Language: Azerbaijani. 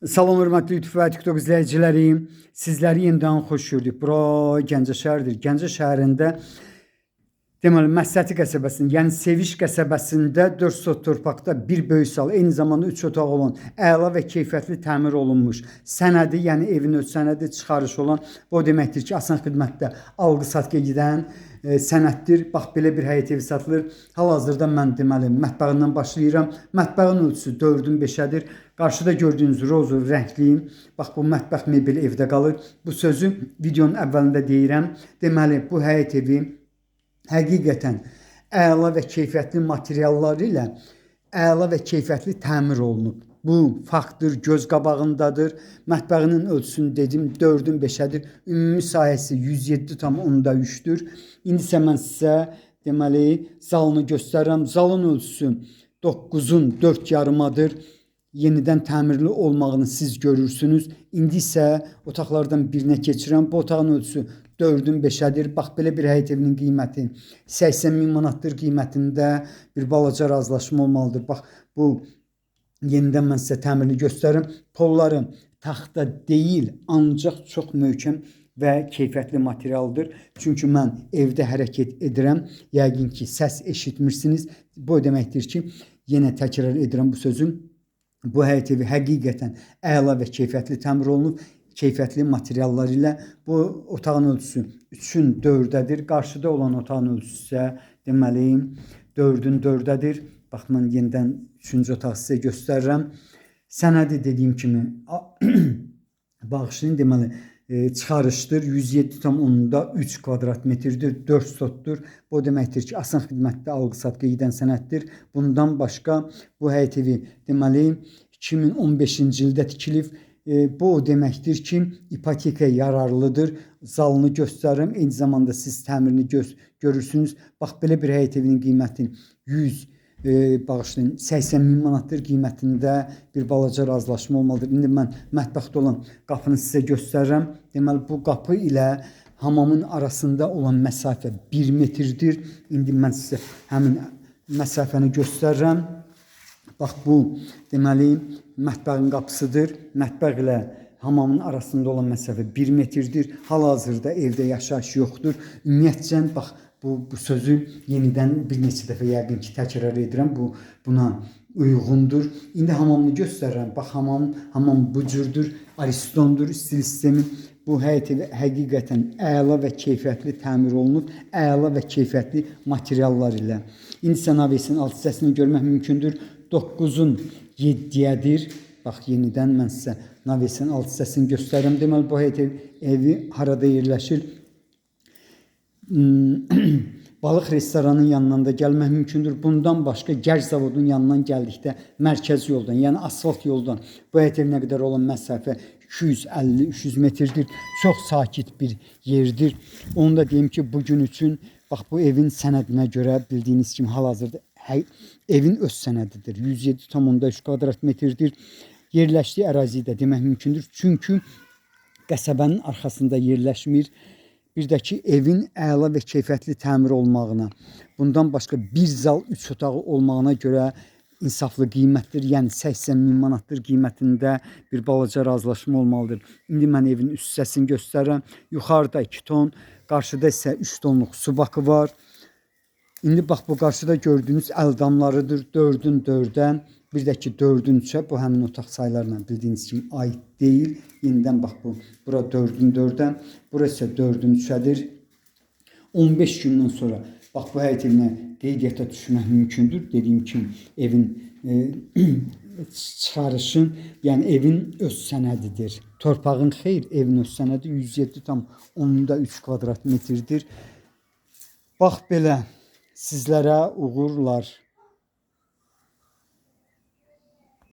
Salam hörmətli YouTube və TikTok izləyiciləri. Sizləri yenidən xoş gördük. Bura Gəncə şəhəridir. Gəncə şəhərində deməli Məsəti qəsəbəsində, yəni Seviş qəsəbəsində 4 sot torpaqda bir böyük sal, eyni zamanda 3 otaq olan, əla və keyfiyyətli təmir olunmuş, sənədi, yəni evin öz sənədi çıxarış olan, bu deməkdir ki, asan xidmətdə alqı-satqıya gedən sənəddir. Bax, belə bir həyət evi satılır. Hal-hazırda mən deməli mətbəxindən başlayıram. Mətbəxin ölçüsü 4-ün 5-ədir. Qarşıda gördüyünüz rozov rəngliyim. Bax, bu mətbəx mebeli evdə qalır. Bu sözü videonun əvvəlində deyirəm. Deməli, bu həyət evi həqiqətən əla və keyfiyyətli materialları ilə əla və keyfiyyətli təmir olunub. Bu faktdır, göz qabağındadır. Mətbəxinin ölçüsünü dedim 4-ün 5-ədir. Ümumi sahəsi 107,3-dür. İndi isə mən sizə deməli zalını göstərirəm. Zalın ölçüsü 9-un 4,5-adır. Yenidən təmirli olmağını siz görürsünüz. İndi isə otaqlardan birinə keçirəm. Bu otağın ölçüsü 4-ün 5-ədir. Bax, belə bir həyət evinin qiyməti 80.000 manatdır. Qiymətində bir balaca razılaşma olmalıdır. Bax, bu yenidən mən sizə təmirini göstərim. Polları taxta deyil, ancaq çox möhkəm və keyfiyyətli materialdır. Çünki mən evdə hərəkət edirəm. Yəqin ki, səs eşitmirsiniz. Bu deməkdir ki, yenə təkrar edirəm bu sözü. Bu həyət evi həqiqətən əla və keyfiyyətli təmir olunub. Keyfiyyətli materiallar ilə bu otağın ölçüsü 3-ün 4-ədir. Qarşıda olan otağın ölçüsü isə deməli 4-ün 4-ədir. Bax, mən yenidən 3-cü otağı sizə göstərirəm. Sənədi dediyim kimi bağışlayın, deməli çıxarışdır. 107,3 kvadrat metrdir, 4 sotdur. Bu deməkdir ki, asan xidmətdə alqı-satqıya gedən sənəddir. Bundan başqa bu həyət evi deməli 2015-ci ildə tikilib. Bu deməkdir ki, ipotekaya yararlıdır. Zalını göstərirəm. Eyni zamanda siz təmirini görürsünüz. Bax, belə bir həyət evinin qiyməti 80.000 manatdır. Qiymətində bir balaca razılaşma olmalıdır. İndi mən mətbəxdə olan qapını sizə göstərirəm. Deməli, bu qapı ilə hamamın arasında olan məsafə 1 metrdir. İndi mən sizə həmin məsafəni göstərirəm. Bax, bu deməli mətbəxin qapısıdır. Mətbəx ilə hamamın arasında olan məsafə 1 metrdir. Hal-hazırda evdə yaşayış yoxdur. Ümumiyyətcə, bax, bu sözü yenidən bir neçə dəfə yəqin ki, təkrar edirəm. Buna uyğundur. İndi hamamını göstərirəm. Bax, hamam bu cürdür. Aristondur stil sistemi. Bu həyət evi həqiqətən əla və keyfiyyətli təmir olunub. Əla və keyfiyyətli materiallar ilə. İndi isə navesin alt hissəsini görmək mümkündür. 9-un 7-ədir. Bax, yenidən mən sizə navesin alt hissəsini göstərirəm. Deməli, bu həyət evi harada yerləşir? Balıq restoranın yanından da gəlmək mümkündür. Bundan başqa Gərc zavodunun yanından gəldikdə mərkəzi yoldan, yəni asfalt yoldan bu həyət evinə qədər olan məsafə 250-300 metrdir. Çox sakit bir yerdir. Onu da deyim ki, bugün üçün bax, bu evin sənədinə görə bildiyiniz kimi hal-hazırda evin öz sənədidir. 107,3 kvadrat metrdir. Yerləşdiyi ərazidə demək mümkündür. Çünki qəsəbənin arxasında yerləşmir. Bir də ki, evin əla və keyfiyyətli təmir olmağına, bundan başqa bir zal 3 otağı olmağına görə insaflı qiymətdir. Yəni 80.000 manatdır qiymətində bir balaca razılaşma olmalıdır. İndi mən evin üst hissəsini göstərirəm. Yuxarıda 2 ton, qarşıda isə 3 tonluq su bakı var. İndi bax, bu qarşıda gördüyünüz əldamlarıdır. 4-ün 4-ə, bir də ki 4-ün 3-ə. Bu həmin otaq saylarla bildiyiniz kimi aid deyil. Yenidən bax, bura 4-ün 4-ə, burası isə 4-ün 3-ədir. 15 gündən sonra bax, bu həyət evinə qeydiyyata düşmək mümkündür. Dediyim kimi evin çıxarışın, yəni evin öz sənədidir. Torpağın xeyr, evin öz sənədi 107,3 kvadrat metrdir. Bax, belə sizlərə uğurlar.